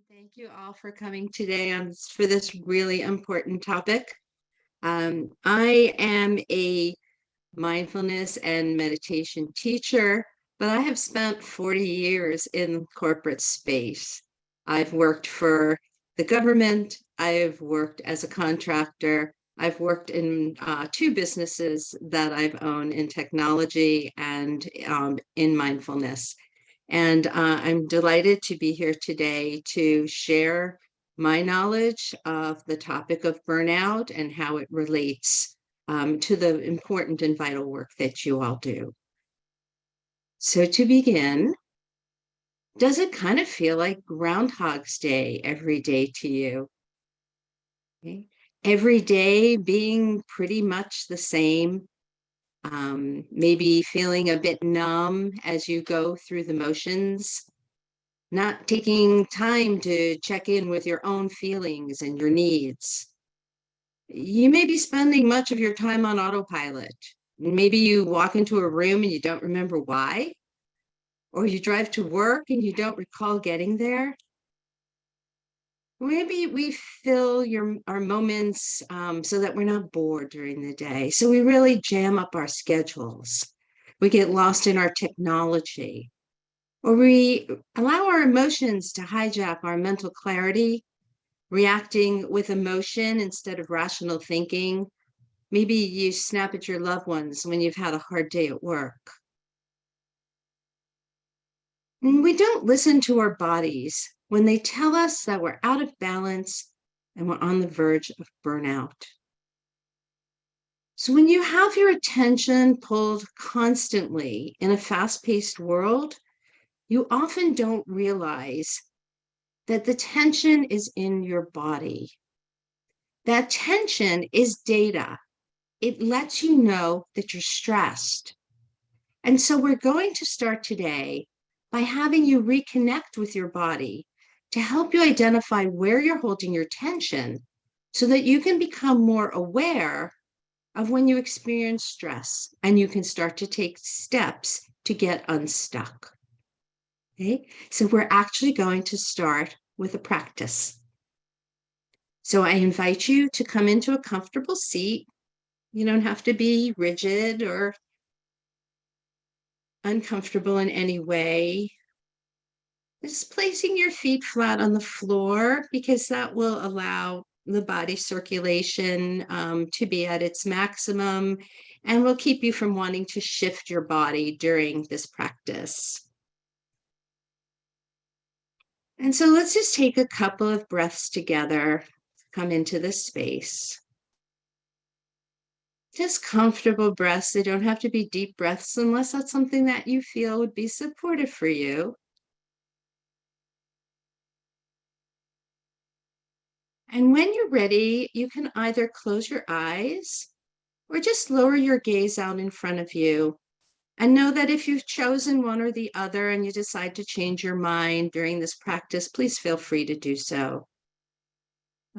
Thank you all for coming today for this really important topic. I am a mindfulness and meditation teacher, but I have spent 40 years in corporate space. I've worked for the government, I've worked as a contractor, I've worked in two businesses that I've owned in technology and in mindfulness. And I'm delighted to be here today to share my knowledge of the topic of burnout and how it relates to the important and vital work that you all do. So to begin, does it kind of feel like Groundhog's Day every day to you? Okay. Every day being pretty much the same, maybe feeling a bit numb as you go through the motions, not taking time to check in with your own feelings and your needs. You may be spending much of your time on autopilot. Maybe you walk into a room and you don't remember why, or you drive to work and you don't recall getting there. Maybe we fill our moments so that we're not bored during the day. So we really jam up our schedules. We get lost in our technology, or we allow our emotions to hijack our mental clarity, reacting with emotion instead of rational thinking. Maybe you snap at your loved ones when you've had a hard day at work. And we don't listen to our bodies when they tell us that we're out of balance and we're on the verge of burnout. So when you have your attention pulled constantly in a fast-paced world, you often don't realize that the tension is in your body. That tension is data. It lets you know that you're stressed. And so we're going to start today by having you reconnect with your body to help you identify where you're holding your tension so that you can become more aware of when you experience stress and you can start to take steps to get unstuck. Okay, so we're actually going to start with a practice. So I invite you to come into a comfortable seat. You don't have to be rigid or uncomfortable in any way. Just placing your feet flat on the floor because that will allow the body circulation to be at its maximum and will keep you from wanting to shift your body during this practice. And so let's just take a couple of breaths together, come into this space. Just comfortable breaths. They don't have to be deep breaths unless that's something that you feel would be supportive for you. And when you're ready, you can either close your eyes or just lower your gaze out in front of you. And know that if you've chosen one or the other and you decide to change your mind during this practice, please feel free to do so.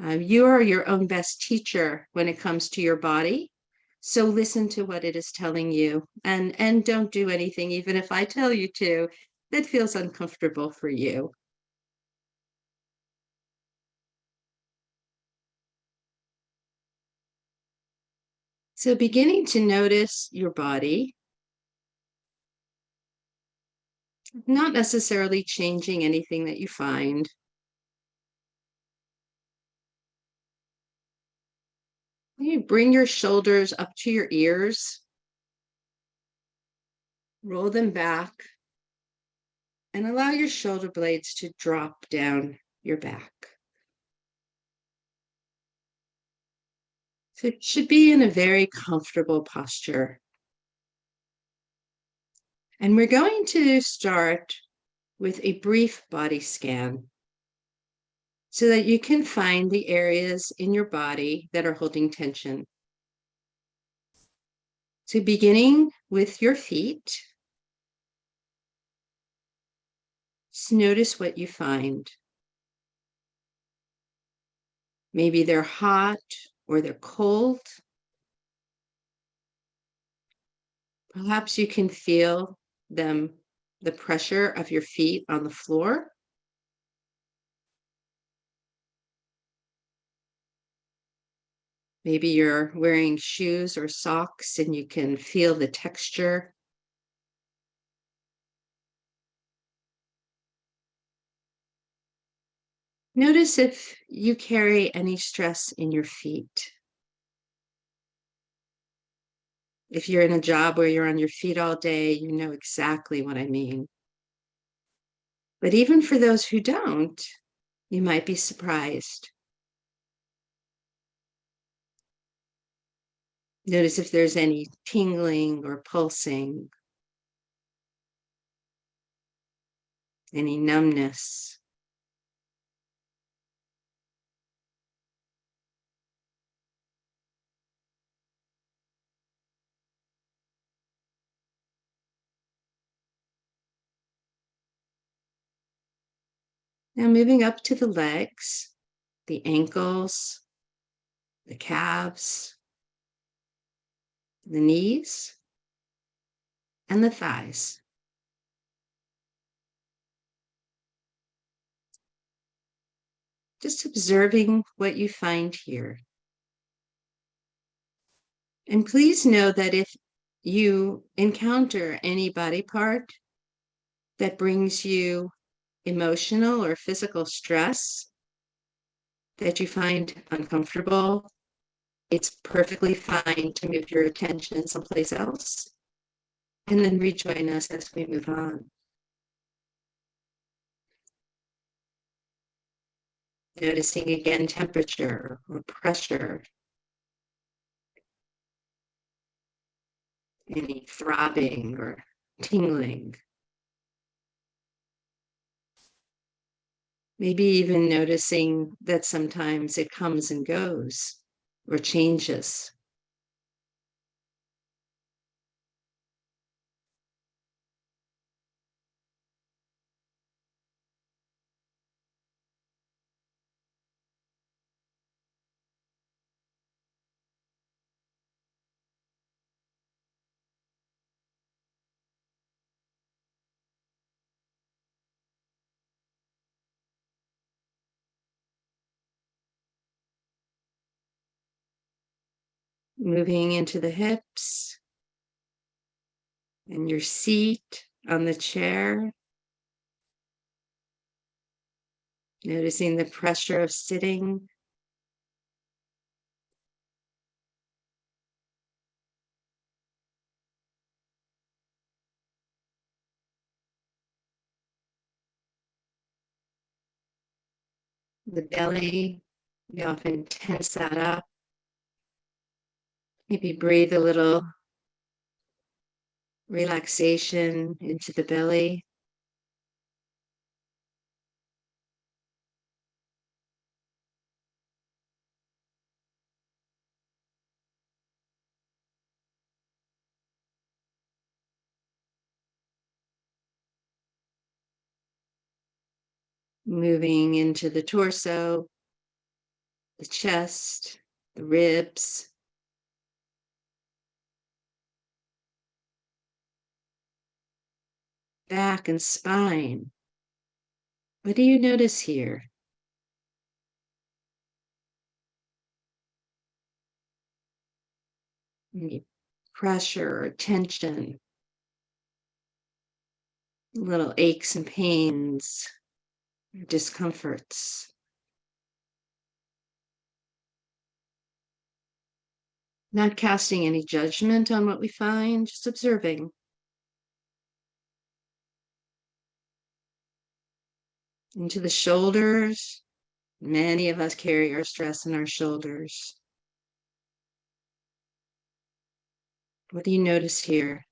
You are your own best teacher when it comes to your body. So listen to what it is telling you and don't do anything, even if I tell you to, that feels uncomfortable for you. So beginning to notice your body, not necessarily changing anything that you find. You bring your shoulders up to your ears, roll them back, and allow your shoulder blades to drop down your back. So it should be in a very comfortable posture. And we're going to start with a brief body scan so that you can find the areas in your body that are holding tension. So beginning with your feet, just notice what you find. Maybe they're hot or they're cold. Perhaps you can feel the pressure of your feet on the floor. Maybe you're wearing shoes or socks and you can feel the texture. Notice if you carry any stress in your feet. If you're in a job where you're on your feet all day, you know exactly what I mean. But even for those who don't, you might be surprised. Notice if there's any tingling or pulsing, any numbness. Now moving up to the legs, the ankles, the calves, the knees, and the thighs. Just observing what you find here. And please know that if you encounter any body part that brings you emotional or physical stress that you find uncomfortable, it's perfectly fine to move your attention someplace else and then rejoin us as we move on. Noticing again temperature or pressure, any throbbing or tingling. Maybe even noticing that sometimes it comes and goes or changes. Moving into the hips and your seat on the chair. Noticing the pressure of sitting. The belly, we often tense that up. Maybe breathe a little relaxation into the belly. Moving into the torso, the chest, the ribs, back and spine. What do you notice here? Any pressure or tension, little aches and pains, discomforts. Not casting any judgment on what we find, just observing. Into the shoulders. Many of us carry our stress in our shoulders. What do you notice here?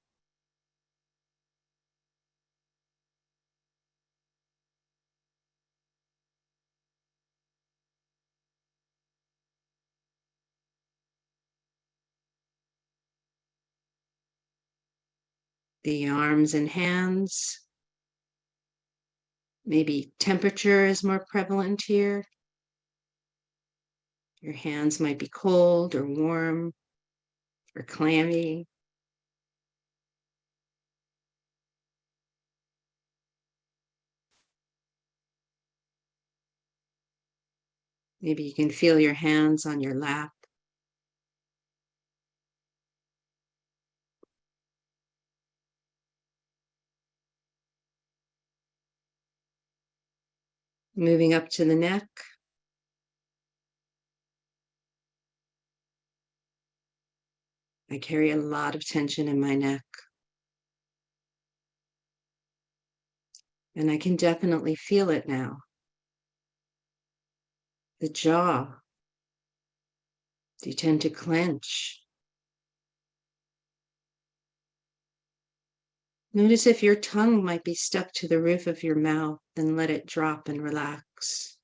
The arms and hands. Maybe temperature is more prevalent here. Your hands might be cold or warm or clammy. Maybe you can feel your hands on your lap. Moving up to the neck. I carry a lot of tension in my neck. And I can definitely feel it now. The jaw. You tend to clench. Notice if your tongue might be stuck to the roof of your mouth, then let it drop and relax.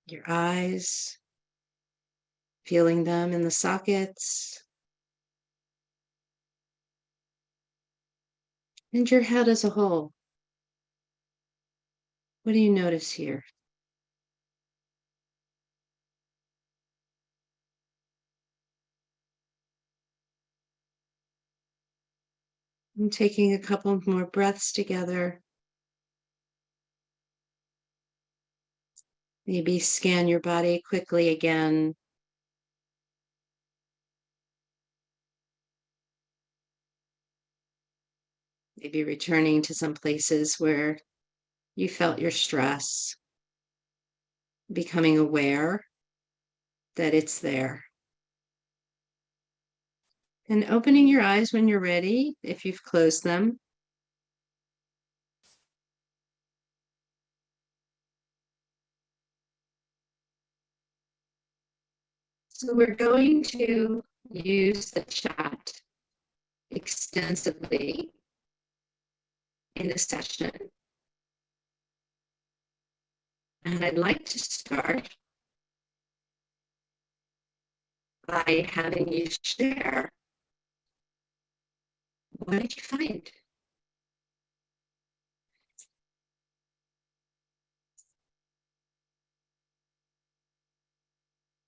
Your eyes, feeling them in the sockets. And your head as a whole. What do you notice here? And taking a couple more breaths together. Maybe scan your body quickly again. Maybe returning to some places where you felt your stress, becoming aware that it's there. And opening your eyes when you're ready, if you've closed them. So we're going to use the chat extensively in this session. And I'd like to start by having you share. What did you find?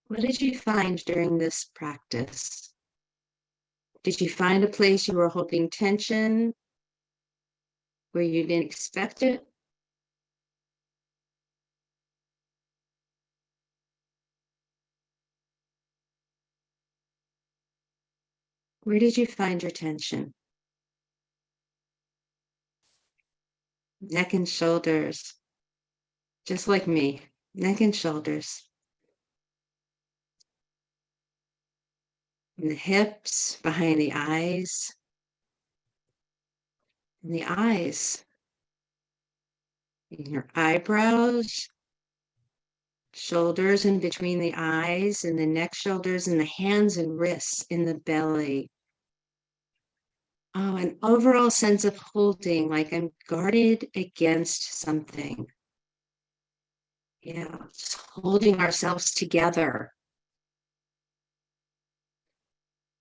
What did you find during this practice? Did you find a place you were holding tension where you didn't expect it? Where did you find your tension? Neck and shoulders, just like me, neck and shoulders. In the hips, behind the eyes. In the eyes. In your eyebrows, shoulders in between the eyes, and the neck, shoulders, and the hands and wrists in the belly. Oh, an overall sense of holding, like I'm guarded against something. Yeah, just holding ourselves together.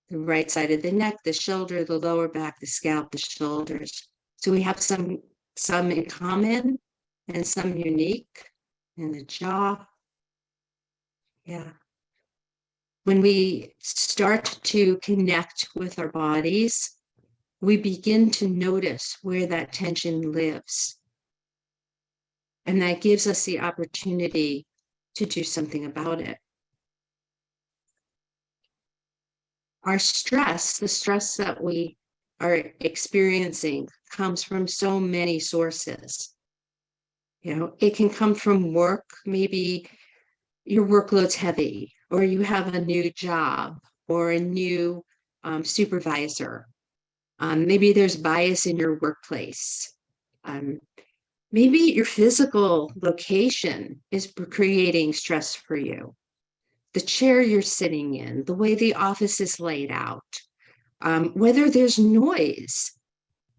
The right side of the neck, the shoulder, the lower back, the scalp, the shoulders. So we have some in common and some unique in the jaw. Yeah. When we start to connect with our bodies, we begin to notice where that tension lives. And that gives us the opportunity to do something about it. Our stress, the stress that we are experiencing, comes from so many sources. You know, it can come from work. Maybe your workload's heavy, or you have a new job, or a new supervisor. Maybe there's bias in your workplace. Maybe your physical location is creating stress for you. The chair you're sitting in, the way the office is laid out, whether there's noise.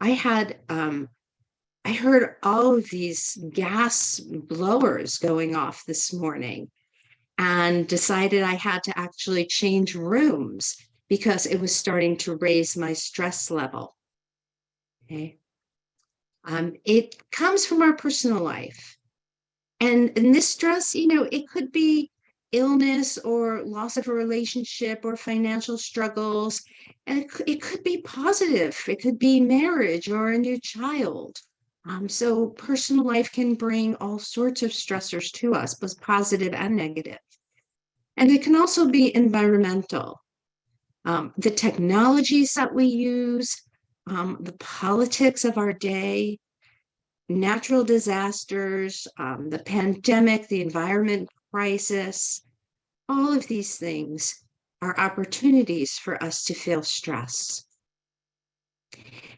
I heard all of these gas blowers going off this morning and decided I had to actually change rooms because it was starting to raise my stress level. Okay. It comes from our personal life. And this stress, you know, it could be illness or loss of a relationship or financial struggles. And it could be positive. It could be marriage or a new child. So personal life can bring all sorts of stressors to us, both positive and negative. And it can also be environmental. The technologies that we use, the politics of our day, natural disasters, the pandemic, the environment crisis, all of these things are opportunities for us to feel stress.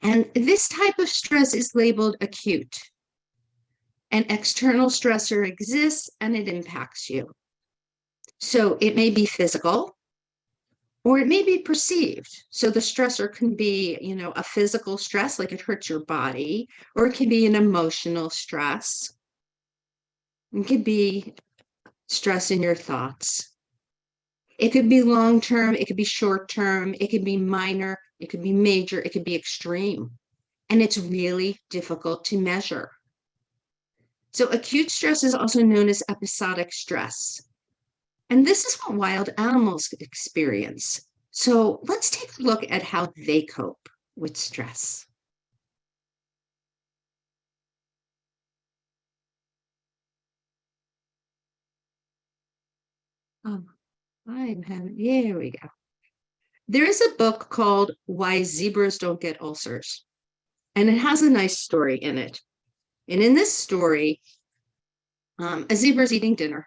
And this type of stress is labeled acute. An external stressor exists and it impacts you. So it may be physical, or it may be perceived. So the stressor can be, a physical stress, like it hurts your body, or it can be an emotional stress. It could be stress in your thoughts. It could be long term, it could be short term, it could be minor, it could be major, it could be extreme. And it's really difficult to measure. So acute stress is also known as episodic stress. And this is what wild animals experience. So let's take a look at how they cope with stress. Oh, I'm having, here we go. There is a book called Why Zebras Don't Get Ulcers, and it has a nice story in it. And in this story, a zebra is eating dinner,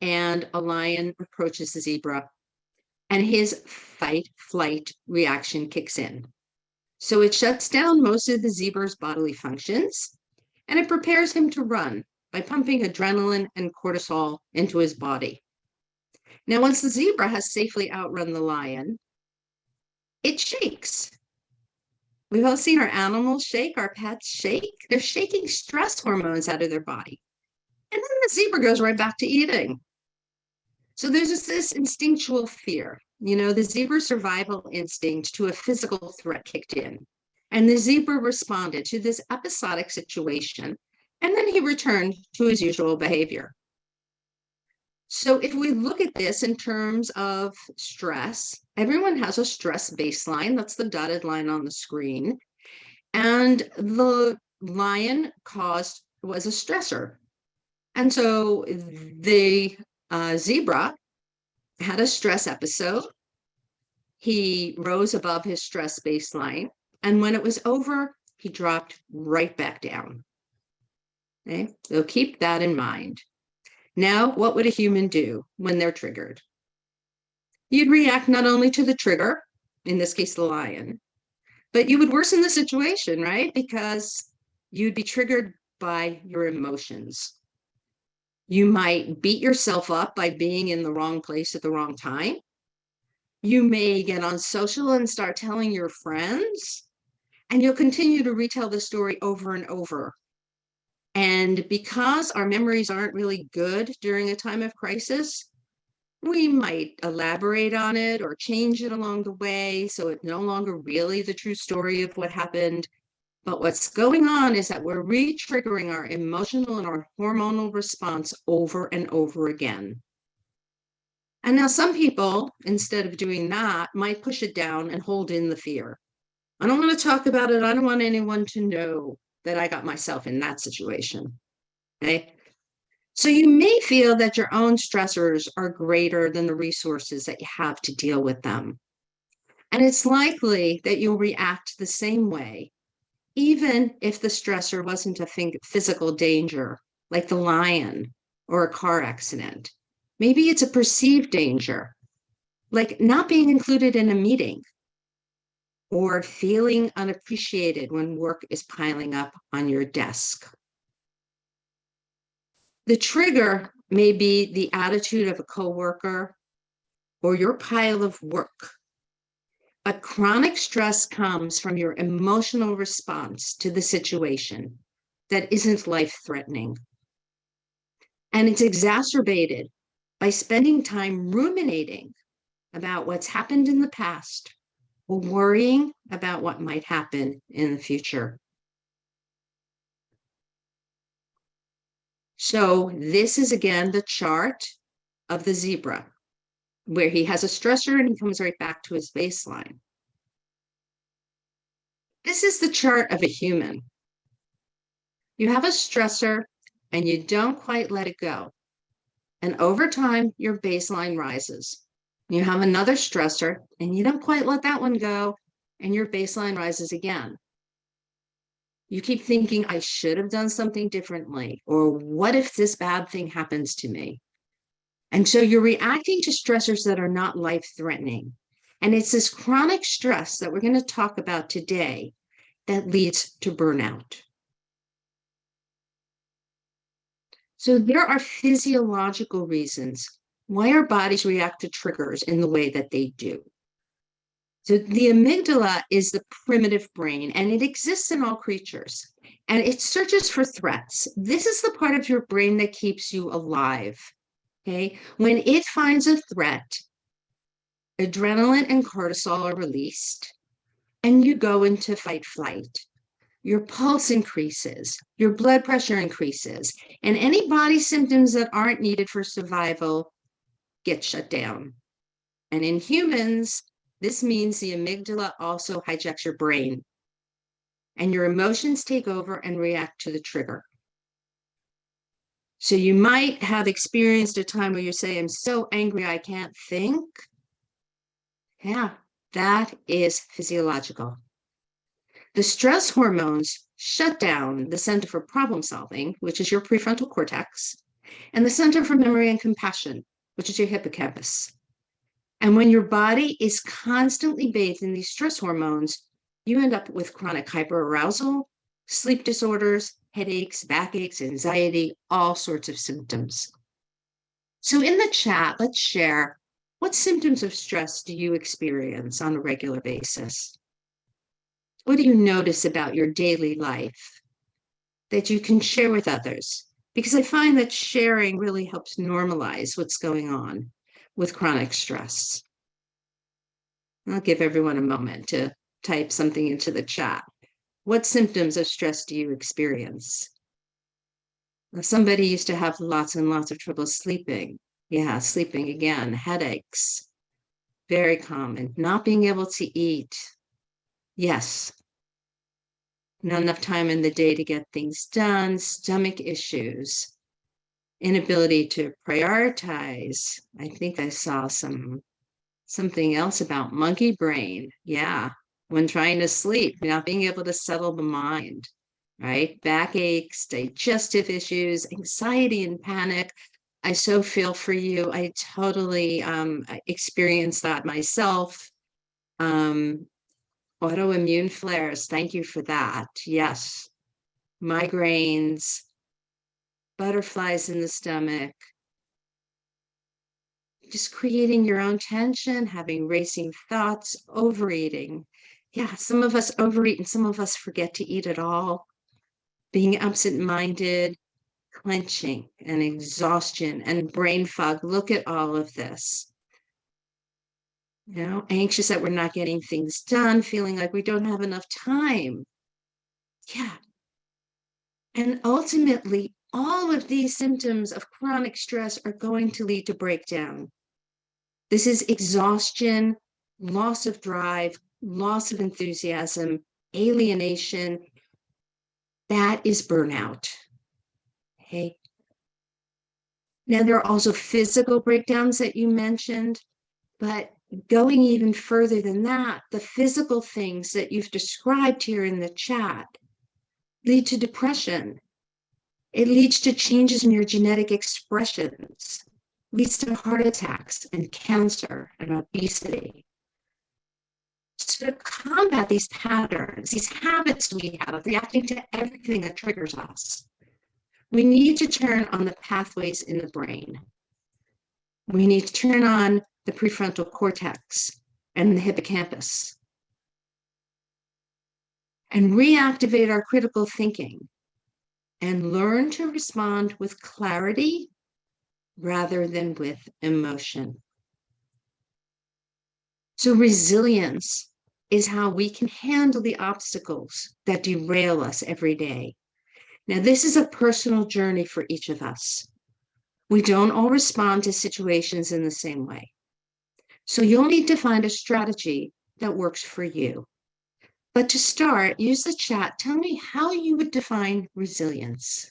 and a lion approaches the zebra, and his fight flight reaction kicks in. So it shuts down most of the zebra's bodily functions, and it prepares him to run by pumping adrenaline and cortisol into his body. Now, once the zebra has safely outrun the lion, it shakes. We've all seen our animals shake, our pets shake. They're shaking stress hormones out of their body. And then the zebra goes right back to eating. So there's just this instinctual fear. The zebra survival instinct to a physical threat kicked in. And the zebra responded to this episodic situation. And then he returned to his usual behavior. So if we look at this in terms of stress, everyone has a stress baseline. That's the dotted line on the screen. And the lion was a stressor. And so the zebra had a stress episode. He rose above his stress baseline. And when it was over, he dropped right back down. Okay, so keep that in mind. Now, what would a human do when they're triggered? You'd react not only to the trigger, in this case, the lion, but you would worsen the situation, right? Because you'd be triggered by your emotions. You might beat yourself up by being in the wrong place at the wrong time. You may get on social and start telling your friends, and you'll continue to retell the story over and over. And because our memories aren't really good during a time of crisis, we might elaborate on it or change it along the way so it's no longer really the true story of what happened. But what's going on is that we're re-triggering our emotional and our hormonal response over and over again. And now some people, instead of doing that, might push it down and hold in the fear. I don't want to talk about it. I don't want anyone to know that I got myself in that situation. Okay. So you may feel that your own stressors are greater than the resources that you have to deal with them. And it's likely that you'll react the same way, even if the stressor wasn't a physical danger, like the lion or a car accident. Maybe it's a perceived danger, like not being included in a meeting or feeling unappreciated when work is piling up on your desk. The trigger may be the attitude of a coworker or your pile of work. But chronic stress comes from your emotional response to the situation that isn't life-threatening. And it's exacerbated by spending time ruminating about what's happened in the past or worrying about what might happen in the future. So this is again the chart of the zebra, where he has a stressor and he comes right back to his baseline. This is the chart of a human. You have a stressor and you don't quite let it go. And over time, your baseline rises. You have another stressor and you don't quite let that one go, and your baseline rises again. You keep thinking, I should have done something differently, or what if this bad thing happens to me? And so you're reacting to stressors that are not life-threatening. And it's this chronic stress that we're going to talk about today that leads to burnout. So there are physiological reasons why our bodies react to triggers in the way that they do. So the amygdala is the primitive brain, and it exists in all creatures, and it searches for threats. This is the part of your brain that keeps you alive. Okay, when it finds a threat, adrenaline and cortisol are released, and you go into fight flight. Your pulse increases, your blood pressure increases, and any body symptoms that aren't needed for survival get shut down. And in humans, this means the amygdala also hijacks your brain, and your emotions take over and react to the trigger. So you might have experienced a time where you say, I'm so angry I can't think. Yeah, that is physiological. The stress hormones shut down the center for problem solving, which is your prefrontal cortex, and the center for memory and compassion, which is your hippocampus. And when your body is constantly bathed in these stress hormones, you end up with chronic hyperarousal, sleep disorders, headaches, backaches, anxiety, all sorts of symptoms. So in the chat, let's share, what symptoms of stress do you experience on a regular basis? What do you notice about your daily life that you can share with others? Because I find that sharing really helps normalize what's going on with chronic stress. I'll give everyone a moment to type something into the chat. What symptoms of stress do you experience? Somebody used to have lots and lots of trouble sleeping. Yeah, sleeping again, headaches, very common. Not being able to eat. Yes, not enough time in the day to get things done, stomach issues, inability to prioritize. I think I saw something else about monkey brain. Yeah, when trying to sleep, not being able to settle the mind, right? Backaches, digestive issues, anxiety and panic. I so feel for you. I totally experienced that myself. Autoimmune flares, thank you for that. Yes, migraines, butterflies in the stomach, just creating your own tension, having racing thoughts, overeating. Yeah, some of us overeat and some of us forget to eat at all. Being absent-minded, clenching and exhaustion and brain fog. Look at all of this. Anxious that we're not getting things done, feeling like we don't have enough time. Yeah. And ultimately, all of these symptoms of chronic stress are going to lead to breakdown. This is exhaustion, loss of drive, loss of enthusiasm, alienation. That is burnout. Okay. Now, there are also physical breakdowns that you mentioned, but going even further than that, the physical things that you've described here in the chat lead to depression. It leads to changes in your genetic expressions, leads to heart attacks and cancer and obesity. So to combat these patterns, these habits we have of reacting to everything that triggers us, we need to turn on the pathways in the brain. We need to turn on the prefrontal cortex and the hippocampus and reactivate our critical thinking and learn to respond with clarity rather than with emotion. So resilience is how we can handle the obstacles that derail us every day. Now, this is a personal journey for each of us. We don't all respond to situations in the same way. So you'll need to find a strategy that works for you. But to start, use the chat. Tell me how you would define resilience.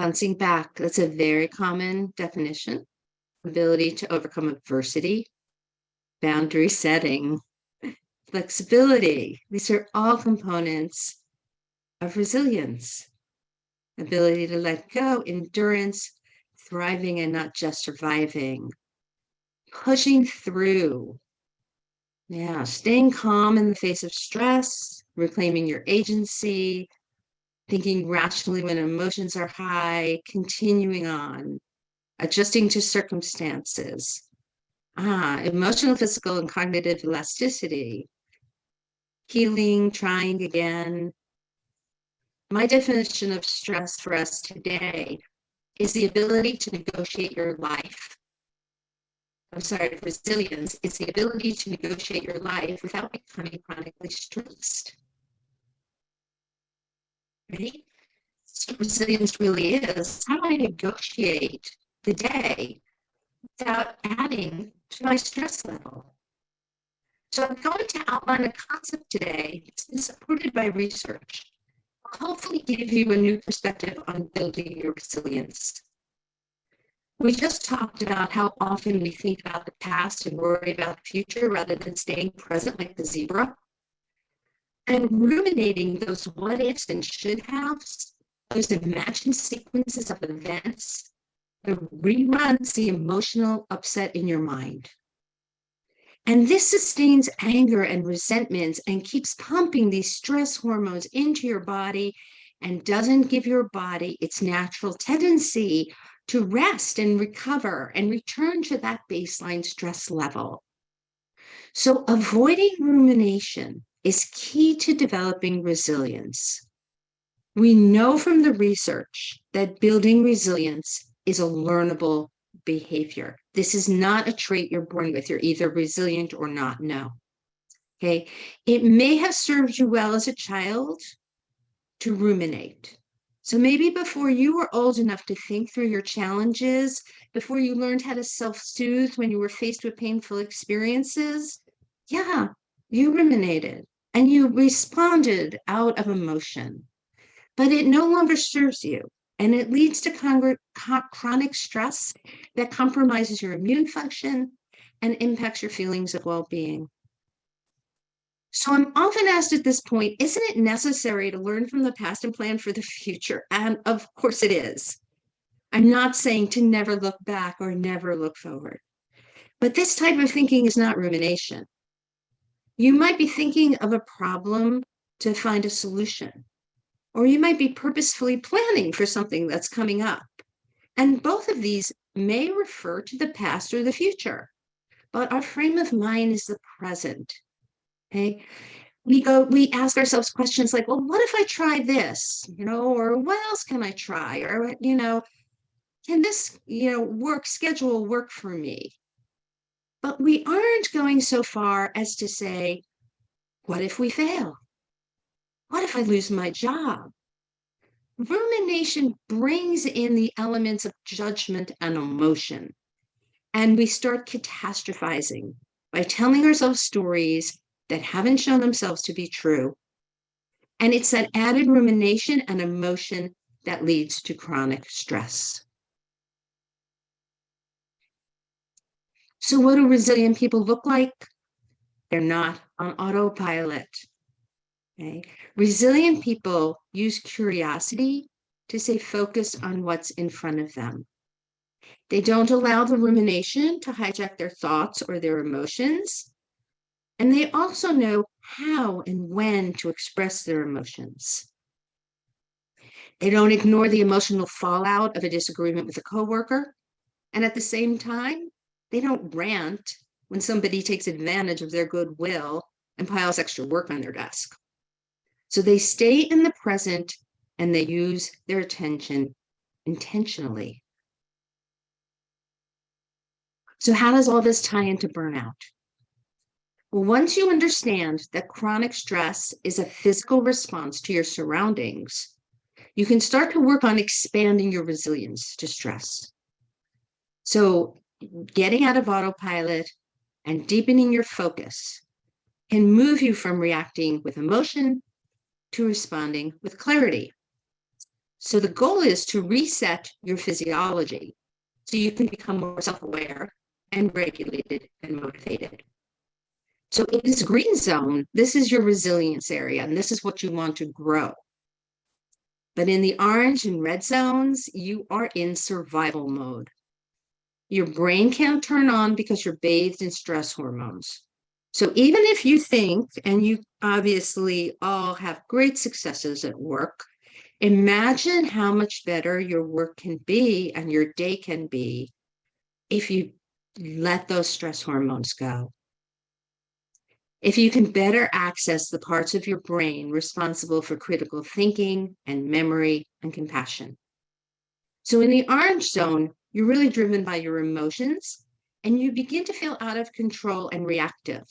Bouncing back, that's a very common definition. Ability to overcome adversity, boundary setting, flexibility. These are all components of resilience. Ability to let go, endurance, thriving and not just surviving, pushing through. Yeah, staying calm in the face of stress, reclaiming your agency, thinking rationally when emotions are high, continuing on, adjusting to circumstances. Emotional, physical, and cognitive elasticity, healing, trying again. My definition of stress for us today is the ability to negotiate your life. Resilience is the ability to negotiate your life without becoming chronically stressed. Right? So resilience really is, how do I negotiate the day without adding to my stress level? So I'm going to outline a concept today that's been supported by research. I'll hopefully give you a new perspective on building your resilience. We just talked about how often we think about the past and worry about the future rather than staying present like the zebra. And ruminating those what ifs and should haves, those imagined sequences of events, that reruns the emotional upset in your mind. And this sustains anger and resentments and keeps pumping these stress hormones into your body and doesn't give your body its natural tendency to rest and recover and return to that baseline stress level. So avoiding rumination is key to developing resilience. We know from the research that building resilience is a learnable behavior. This is not a trait you're born with. You're either resilient or not. No. Okay. It may have served you well as a child to ruminate. So maybe before you were old enough to think through your challenges, before you learned how to self-soothe when you were faced with painful experiences, yeah, you ruminated and you responded out of emotion. But it no longer serves you. And it leads to chronic stress that compromises your immune function and impacts your feelings of well-being. So I'm often asked at this point, isn't it necessary to learn from the past and plan for the future? And of course it is. I'm not saying to never look back or never look forward. But this type of thinking is not rumination. You might be thinking of a problem to find a solution. Or you might be purposefully planning for something that's coming up. And both of these may refer to the past or the future, but our frame of mind is the present. Okay. We ask ourselves questions like, well, what if I try this? Or what else can I try? Or, can this, schedule work for me? But we aren't going so far as to say, what if we fail? What if I lose my job? Rumination brings in the elements of judgment and emotion, and we start catastrophizing by telling ourselves stories that haven't shown themselves to be true. And it's that added rumination and emotion that leads to chronic stress. So what do resilient people look like? They're not on autopilot. Okay? Resilient people use curiosity to stay focused on what's in front of them. They don't allow the rumination to hijack their thoughts or their emotions. And they also know how and when to express their emotions. They don't ignore the emotional fallout of a disagreement with a coworker. And at the same time, they don't rant when somebody takes advantage of their goodwill and piles extra work on their desk. So they stay in the present and they use their attention intentionally. So how does all this tie into burnout? Well, once you understand that chronic stress is a physical response to your surroundings, you can start to work on expanding your resilience to stress. So getting out of autopilot and deepening your focus can move you from reacting with emotion to responding with clarity. So the goal is to reset your physiology so you can become more self-aware and regulated and motivated. So in this green zone, this is your resilience area, and this is what you want to grow. But in the orange and red zones, you are in survival mode. Your brain can't turn on because you're bathed in stress hormones. So even if you think, and you obviously all have great successes at work, imagine how much better your work can be and your day can be if you let those stress hormones go. If you can better access the parts of your brain responsible for critical thinking and memory and compassion. So in the orange zone, you're really driven by your emotions and you begin to feel out of control and reactive.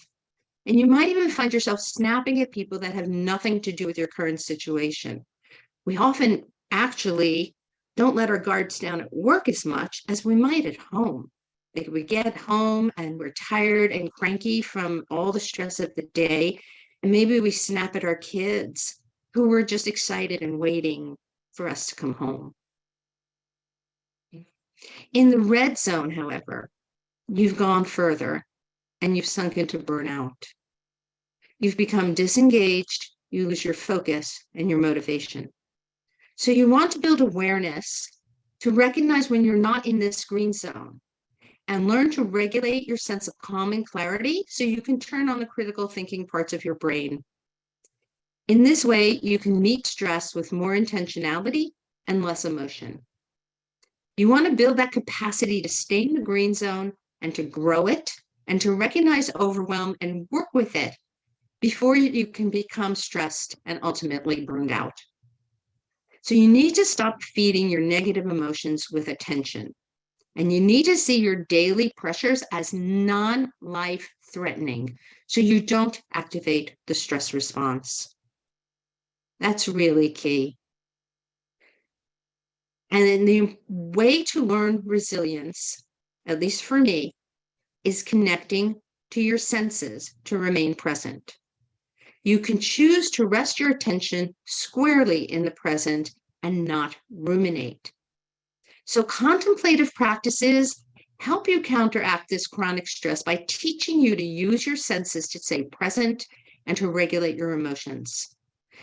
And you might even find yourself snapping at people that have nothing to do with your current situation. We often actually don't let our guards down at work as much as we might at home. Like we get home and we're tired and cranky from all the stress of the day. And maybe we snap at our kids who were just excited and waiting for us to come home. In the red zone, however, you've gone further and you've sunk into burnout. You've become disengaged, you lose your focus and your motivation. So you want to build awareness to recognize when you're not in this green zone and learn to regulate your sense of calm and clarity so you can turn on the critical thinking parts of your brain. In this way, you can meet stress with more intentionality and less emotion. You want to build that capacity to stay in the green zone and to grow it and to recognize overwhelm and work with it before you can become stressed and ultimately burned out. So you need to stop feeding your negative emotions with attention. And you need to see your daily pressures as non-life threatening so you don't activate the stress response. That's really key. And then the way to learn resilience, at least for me, is connecting to your senses to remain present. You can choose to rest your attention squarely in the present and not ruminate. So contemplative practices help you counteract this chronic stress by teaching you to use your senses to stay present and to regulate your emotions.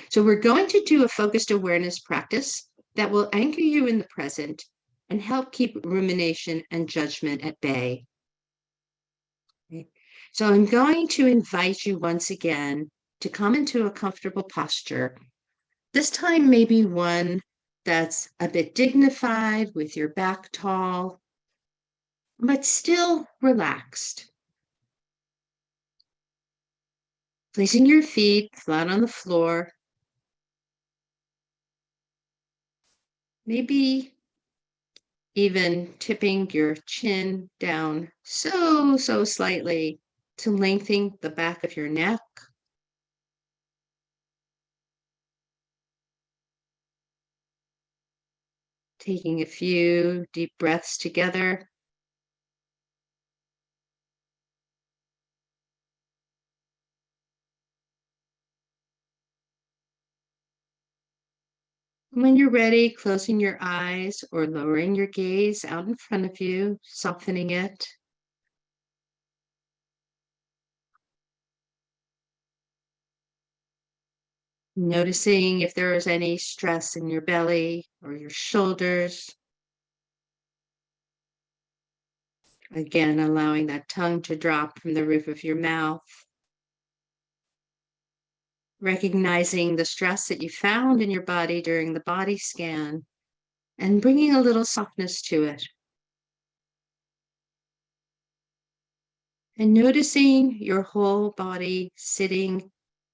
So we're going to do a focused awareness practice that will anchor you in the present and help keep rumination and judgment at bay. Okay. So I'm going to invite you once again to come into a comfortable posture. This time, maybe one that's a bit dignified with your back tall, but still relaxed. Placing your feet flat on the floor, maybe even tipping your chin down so slightly to lengthen the back of your neck. Taking a few deep breaths together. When you're ready, closing your eyes or lowering your gaze out in front of you, softening it. Noticing if there is any stress in your belly or your shoulders. Again, allowing that tongue to drop from the roof of your mouth. Recognizing the stress that you found in your body during the body scan and bringing a little softness to it. And noticing your whole body sitting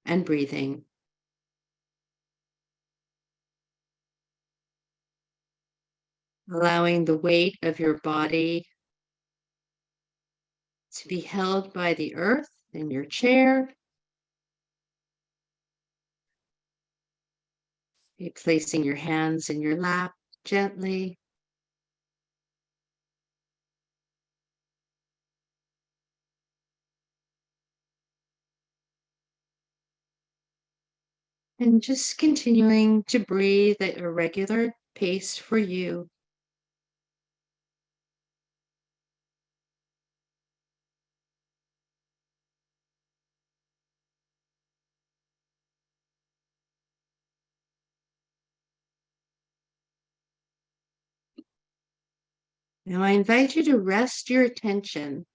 and breathing. Allowing the weight of your body to be held by the earth in your chair. Be placing your hands in your lap gently. And just continuing to breathe at a regular pace for you. Now, I invite you to rest your attention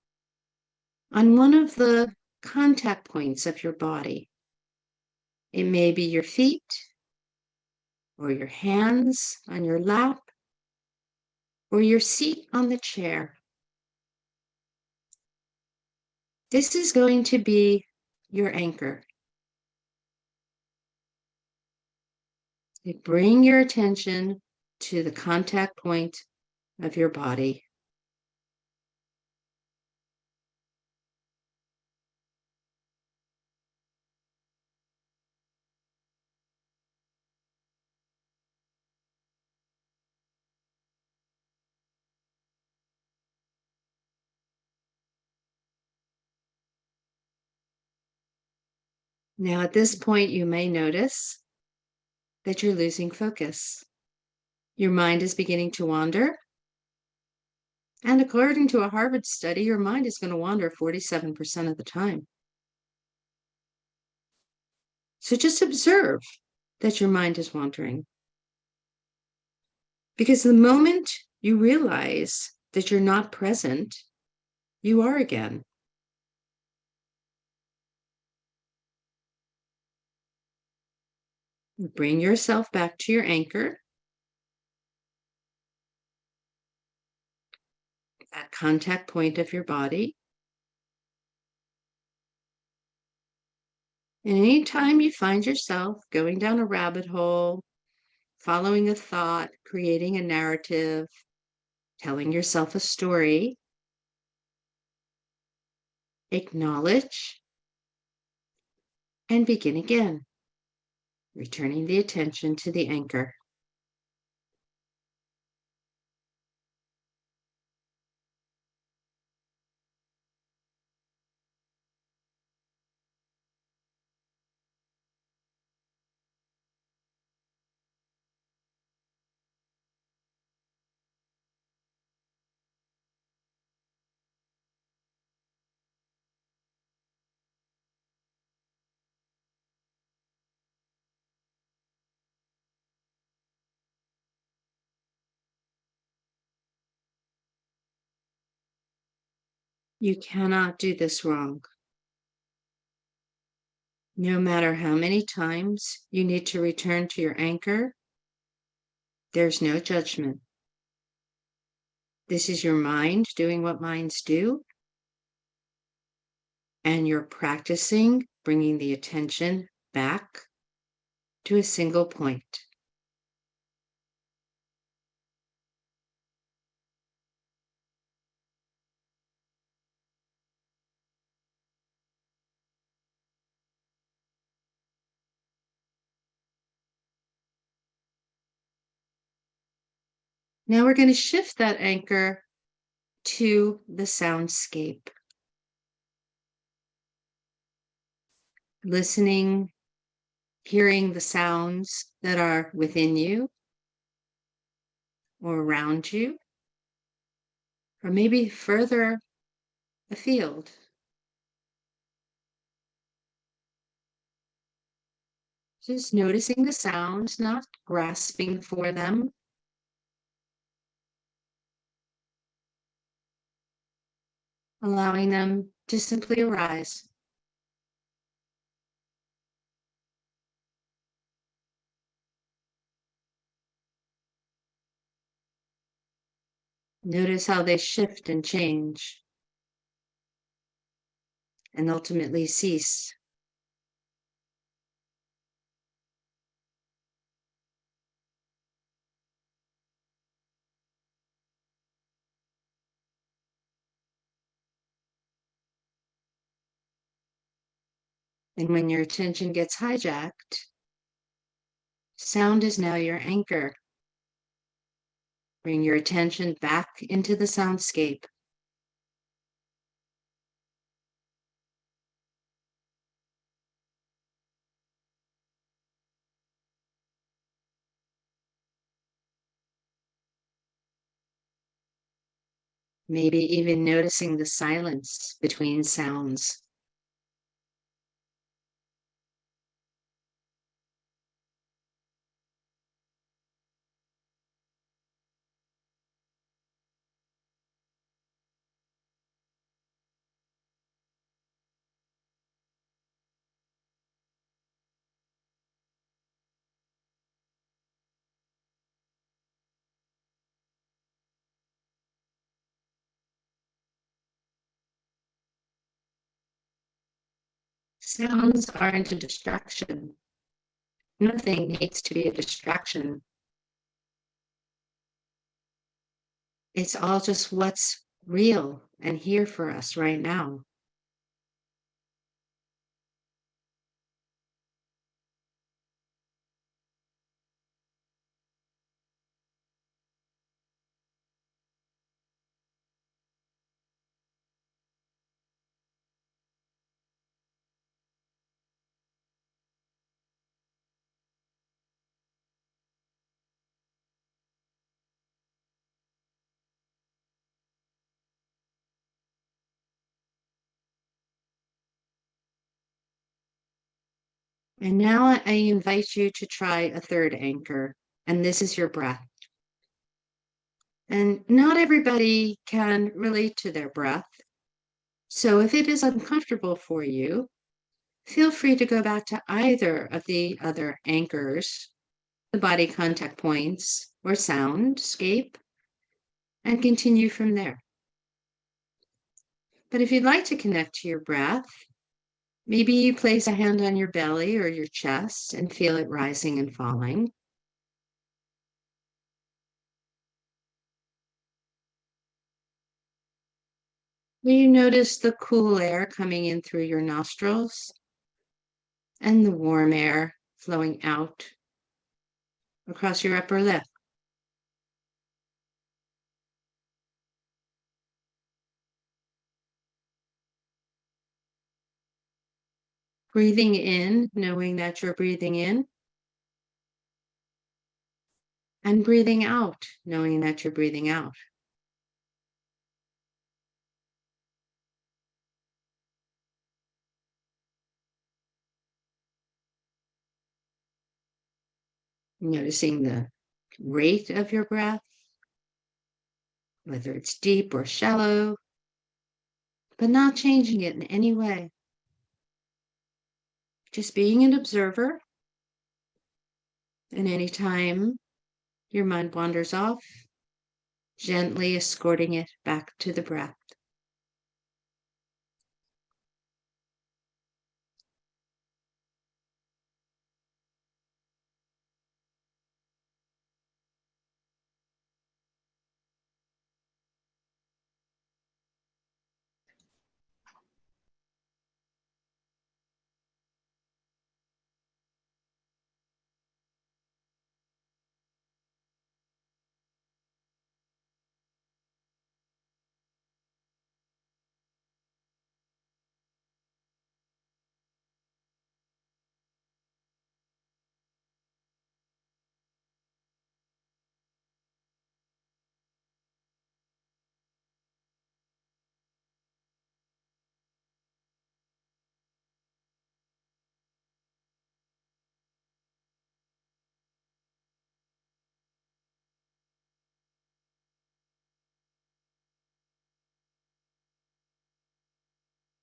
on one of the contact points of your body. It may be your feet, or your hands on your lap, or your seat on the chair. This is going to be your anchor. Bring your attention to the contact point of your body. Now, at this point, you may notice that you're losing focus. Your mind is beginning to wander. And according to a Harvard study, your mind is going to wander 47% of the time. So just observe that your mind is wandering. Because the moment you realize that you're not present, you are again. Bring yourself back to your anchor, that contact point of your body. And anytime you find yourself going down a rabbit hole, following a thought, creating a narrative, telling yourself a story, acknowledge and begin again, returning the attention to the anchor. You cannot do this wrong. No matter how many times you need to return to your anchor, there's no judgment. This is your mind doing what minds do, and you're practicing bringing the attention back to a single point. Now we're going to shift that anchor to the soundscape. Listening, hearing the sounds that are within you or around you, or maybe further afield. Just noticing the sounds, not grasping for them. Allowing them to simply arise. Notice how they shift and change and ultimately cease. And when your attention gets hijacked, sound is now your anchor. Bring your attention back into the soundscape. Maybe even noticing the silence between sounds. Sounds aren't a distraction. Nothing needs to be a distraction. It's all just what's real and here for us right now. And now I invite you to try a third anchor, and this is your breath. And not everybody can relate to their breath. So if it is uncomfortable for you, feel free to go back to either of the other anchors, the body contact points or soundscape, and continue from there. But if you'd like to connect to your breath, maybe you place a hand on your belly or your chest and feel it rising and falling. Will you notice the cool air coming in through your nostrils and the warm air flowing out across your upper lip? Breathing in, knowing that you're breathing in, and breathing out, knowing that you're breathing out. Noticing the rate of your breath, whether it's deep or shallow, but not changing it in any way. Just being an observer. And anytime your mind wanders off, gently escorting it back to the breath.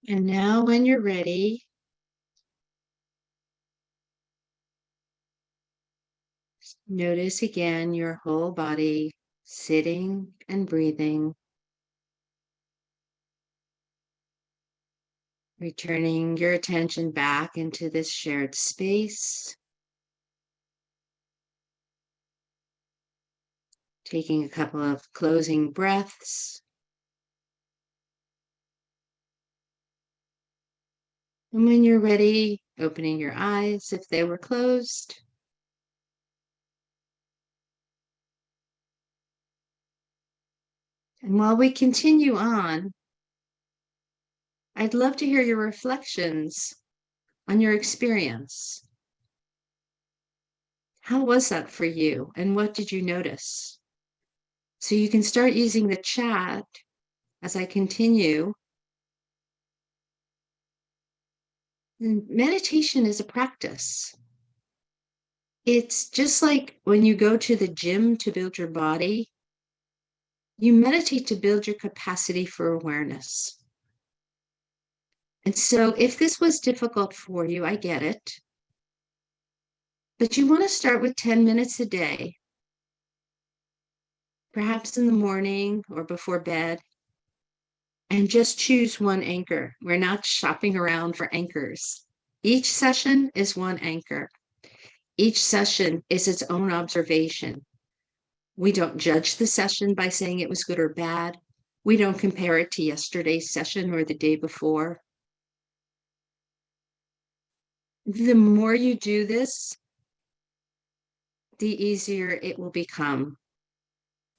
And now, when you're ready, notice again your whole body sitting and breathing, returning your attention back into this shared space, taking a couple of closing breaths. And when you're ready, opening your eyes if they were closed. And while we continue on, I'd love to hear your reflections on your experience. How was that for you? And what did you notice? So you can start using the chat as I continue, meditation is a practice. It's just like when you go to the gym to build your body, you meditate to build your capacity for awareness. And so if this was difficult for you, I get it. But you want to start with 10 minutes a day, perhaps in the morning or before bed, and just choose one anchor. We're not shopping around for anchors. Each session is one anchor. Each session is its own observation. We don't judge the session by saying it was good or bad. We don't compare it to yesterday's session or the day before. The more you do this, the easier it will become.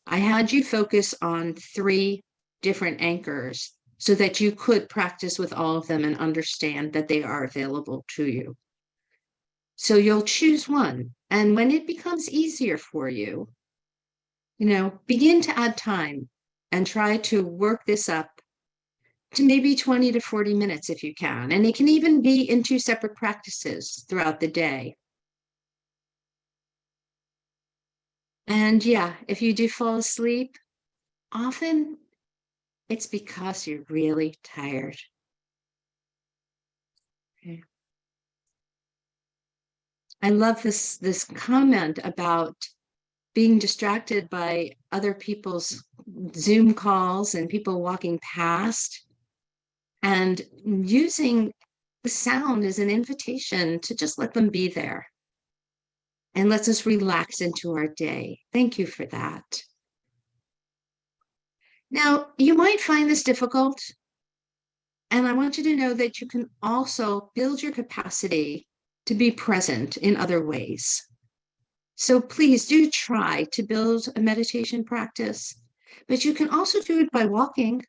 I had you focus on 3 different anchors so that you could practice with all of them and understand that they are available to you. So you'll choose one. And when it becomes easier for you, begin to add time and try to work this up to maybe 20 to 40 minutes if you can. And it can even be in 2 separate practices throughout the day. And yeah, if you do fall asleep, often it's because you're really tired. Okay. I love this comment about being distracted by other people's Zoom calls and people walking past, and using the sound as an invitation to just let them be there and lets us relax into our day. Thank you for that. Now, you might find this difficult, and I want you to know that you can also build your capacity to be present in other ways. So please do try to build a meditation practice, but you can also do it by walking.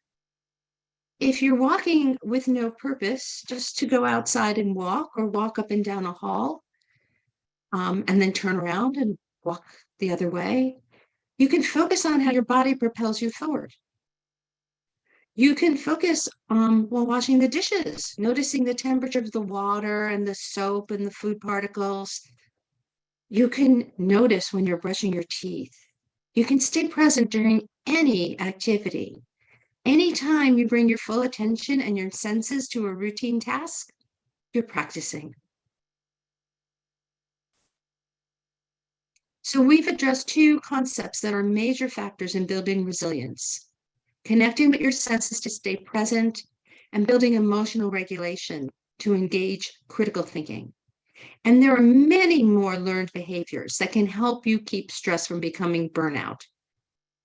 If you're walking with no purpose, just to go outside and walk or walk up and down a hall, and then turn around and walk the other way, you can focus on how your body propels you forward. You can focus while washing the dishes, noticing the temperature of the water and the soap and the food particles. You can notice when you're brushing your teeth. You can stay present during any activity. Anytime you bring your full attention and your senses to a routine task, you're practicing. So we've addressed 2 concepts that are major factors in building resilience: connecting with your senses to stay present, and building emotional regulation to engage critical thinking. And there are many more learned behaviors that can help you keep stress from becoming burnout.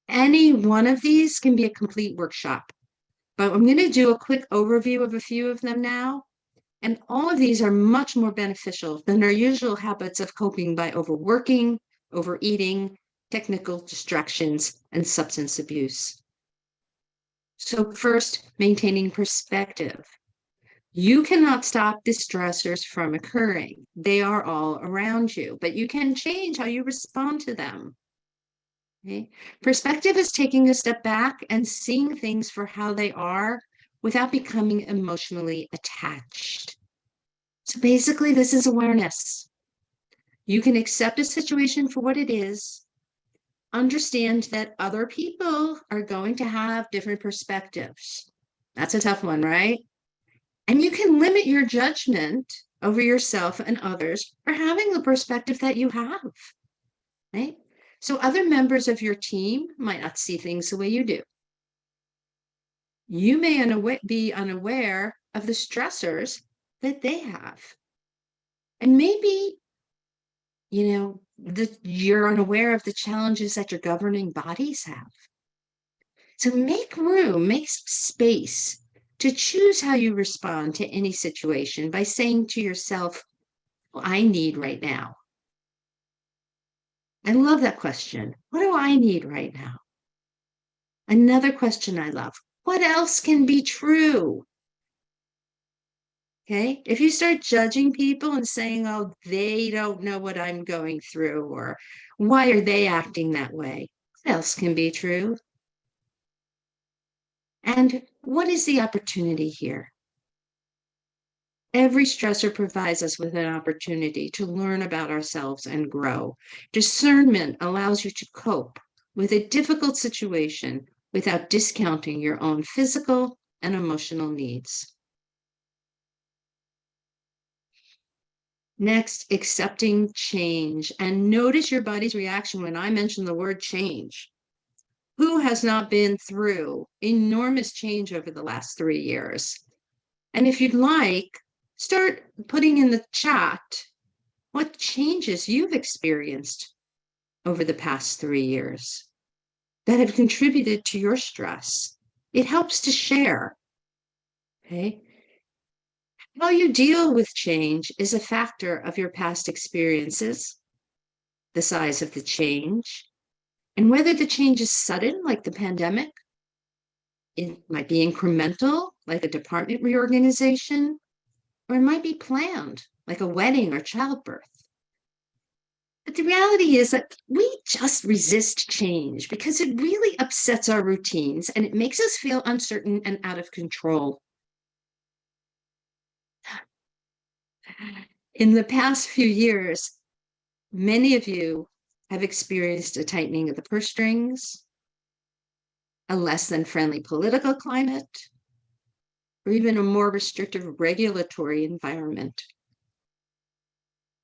Any one of these can be a complete workshop, but I'm going to do a quick overview of a few of them now. And all of these are much more beneficial than our usual habits of coping by overworking, overeating, technical distractions, and substance abuse. So first, maintaining perspective. You cannot stop the stressors from occurring. They are all around you, but you can change how you respond to them. Okay? Perspective is taking a step back and seeing things for how they are without becoming emotionally attached. So basically, this is awareness. You can accept a situation for what it is, understand that other people are going to have different perspectives. That's a tough one, right? And you can limit your judgment over yourself and others for having the perspective that you have, right? So other members of your team might not see things the way you do. You may be unaware of the stressors that they have. And maybe, you're unaware of the challenges that your governing bodies have. So make room, make space to choose how you respond to any situation by saying to yourself, what I need right now. I love that question. What do I need right now? Another question I love. What else can be true? Okay. If you start judging people and saying, oh, they don't know what I'm going through, or why are they acting that way? What else can be true? And what is the opportunity here? Every stressor provides us with an opportunity to learn about ourselves and grow. Discernment allows you to cope with a difficult situation without discounting your own physical and emotional needs. Next, accepting change. And notice your body's reaction when I mention the word change. Who has not been through enormous change over the last 3 years? And if you'd like, start putting in the chat what changes you've experienced over the past 3 years that have contributed to your stress. It helps to share. Okay. How you deal with change is a factor of your past experiences, the size of the change, and whether the change is sudden, like the pandemic. It might be incremental, like a department reorganization, or it might be planned, like a wedding or childbirth. But the reality is that we just resist change because it really upsets our routines and it makes us feel uncertain and out of control. In the past few years, many of you have experienced a tightening of the purse strings, a less than friendly political climate, or even a more restrictive regulatory environment.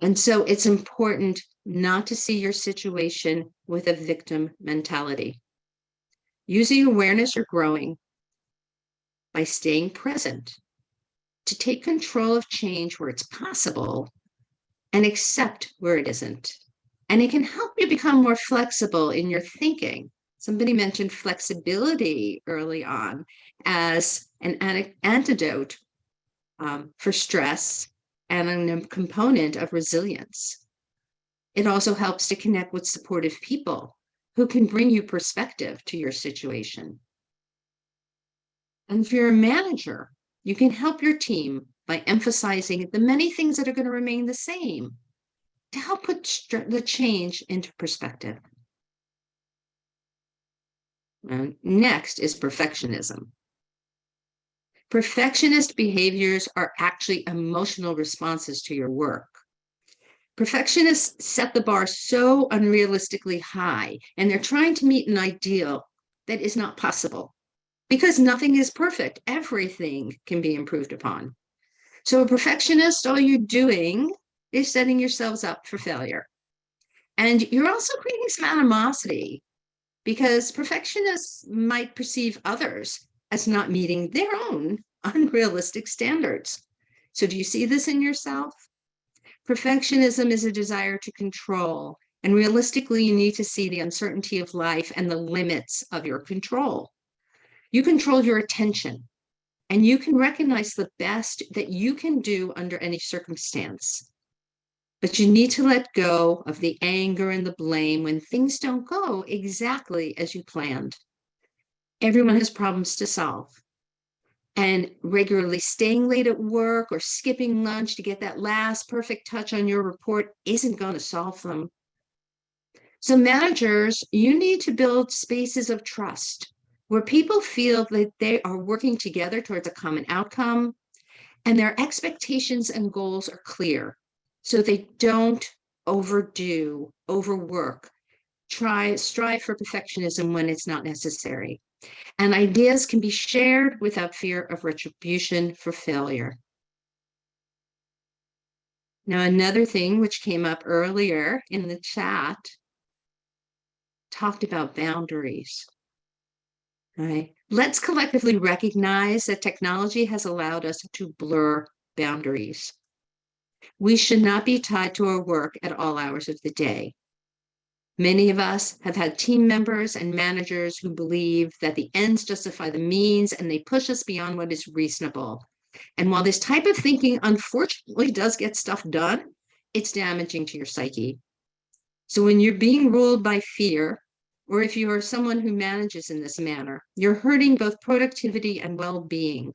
And so it's important not to see your situation with a victim mentality. Using awareness or growing by staying present to take control of change where it's possible and accept where it isn't. And it can help you become more flexible in your thinking. Somebody mentioned flexibility early on as an antidote for stress and a component of resilience. It also helps to connect with supportive people who can bring you perspective to your situation. And if you're a manager, you can help your team by emphasizing the many things that are going to remain the same to help put the change into perspective. And next is perfectionism. Perfectionist behaviors are actually emotional responses to your work. Perfectionists set the bar so unrealistically high, and they're trying to meet an ideal that is not possible because nothing is perfect. Everything can be improved upon. So, a perfectionist, all you're doing is setting yourselves up for failure. And you're also creating some animosity because perfectionists might perceive others as not meeting their own unrealistic standards. So, do you see this in yourself? Perfectionism is a desire to control, and realistically, you need to see the uncertainty of life and the limits of your control. You control your attention, and you can recognize the best that you can do under any circumstance. But you need to let go of the anger and the blame when things don't go exactly as you planned. Everyone has problems to solve. And regularly staying late at work or skipping lunch to get that last perfect touch on your report isn't going to solve them. So, managers, you need to build spaces of trust where people feel that they are working together towards a common outcome and their expectations and goals are clear so they don't overwork, strive for perfectionism when it's not necessary. And ideas can be shared without fear of retribution for failure. Now, another thing which came up earlier in the chat talked about boundaries. Right? Let's collectively recognize that technology has allowed us to blur boundaries. We should not be tied to our work at all hours of the day. Many of us have had team members and managers who believe that the ends justify the means and they push us beyond what is reasonable. And while this type of thinking unfortunately does get stuff done, it's damaging to your psyche. So when you're being ruled by fear, or if you are someone who manages in this manner, you're hurting both productivity and well-being.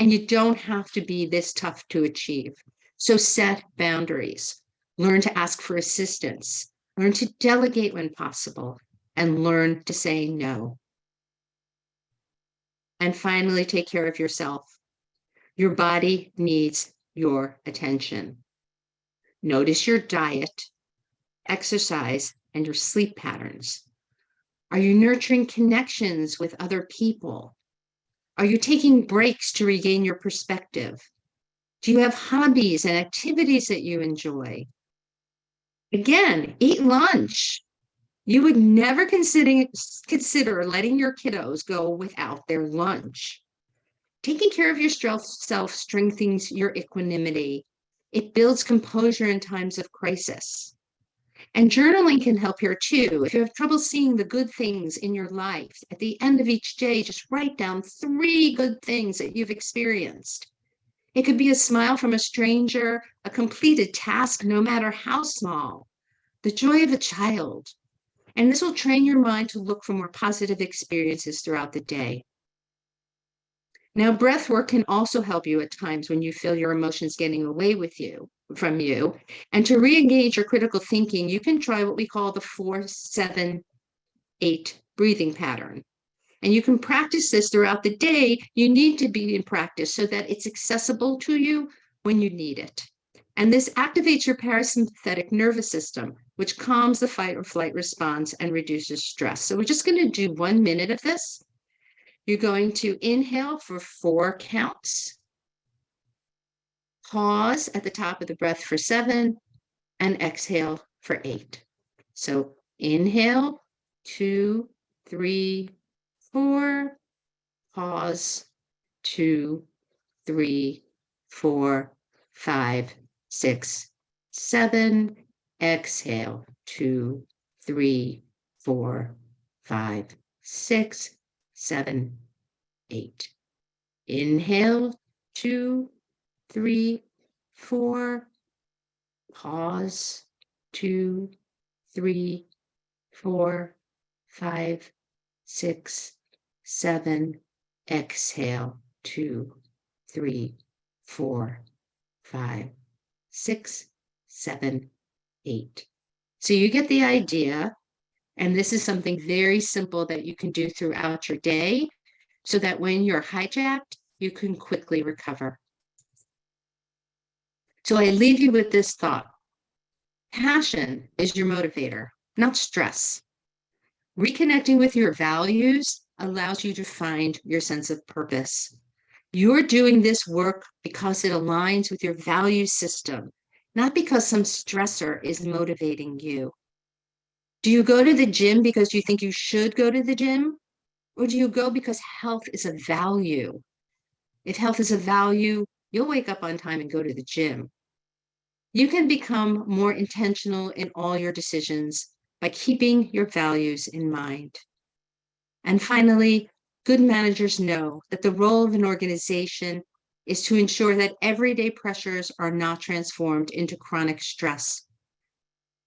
And you don't have to be this tough to achieve. So set boundaries, learn to ask for assistance, learn to delegate when possible, and learn to say no. And finally, take care of yourself. Your body needs your attention. Notice your diet, exercise, and your sleep patterns. Are you nurturing connections with other people? Are you taking breaks to regain your perspective? Do you have hobbies and activities that you enjoy? Again, eat lunch. You would never consider letting your kiddos go without their lunch. Taking care of yourself strengthens your equanimity. It builds composure in times of crisis. And journaling can help here too. If you have trouble seeing the good things in your life, at the end of each day, just write down 3 good things that you've experienced. It could be a smile from a stranger, a completed task, no matter how small, the joy of a child. And this will train your mind to look for more positive experiences throughout the day. Now, breath work can also help you at times when you feel your emotions getting away from you. And to re-engage your critical thinking, you can try what we call the 4-7-8 breathing pattern. And you can practice this throughout the day. You need to be in practice so that it's accessible to you when you need it. And this activates your parasympathetic nervous system, which calms the fight or flight response and reduces stress. So we're just going to do 1 minute of this. You're going to inhale for 4 counts, pause at the top of the breath for 7, and exhale for 8. So inhale, 2, 3, 4, pause, 2, 3, 4, 5, 6, 7, exhale, 2, 3, 4, 5, 6, 7, 8. Inhale, 2, 3, 4, pause, 2, 3, 4, 5, 6, 7, exhale, 2, 3, 4, 5, 6, 7, 8. So you get the idea. And this is something very simple that you can do throughout your day so that when you're hijacked, you can quickly recover. So I leave you with this thought. Passion is your motivator, not stress. Reconnecting with your values allows you to find your sense of purpose. You're doing this work because it aligns with your value system, not because some stressor is motivating you. Do you go to the gym because you think you should go to the gym? Or do you go because health is a value? If health is a value, you'll wake up on time and go to the gym. You can become more intentional in all your decisions by keeping your values in mind. And finally, good managers know that the role of an organization is to ensure that everyday pressures are not transformed into chronic stress.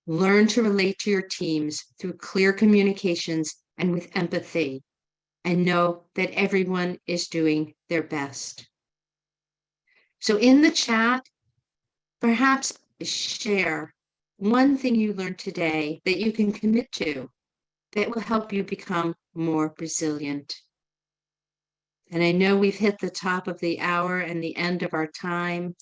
Learn to relate to your teams through clear communications and with empathy, and know that everyone is doing their best. So in the chat, perhaps share one thing you learned today that you can commit to that will help you become more resilient. And I know we've hit the top of the hour and the end of our time.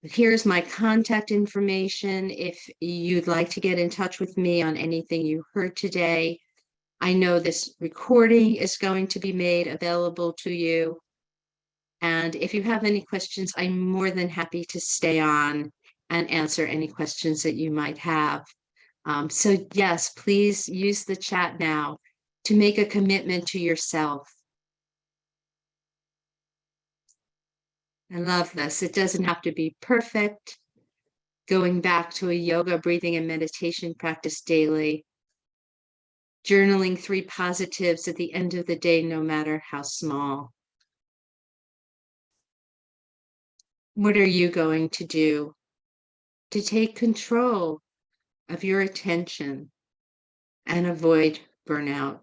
Here's my contact information if you'd like to get in touch with me on anything you heard today. I know this recording is going to be made available to you. And if you have any questions, I'm more than happy to stay on and answer any questions that you might have. So yes, please use the chat now to make a commitment to yourself. I love this. It doesn't have to be perfect. Going back to a yoga, breathing, and meditation practice daily. Journaling 3 positives at the end of the day, no matter how small. What are you going to do to take control of your attention and avoid burnout?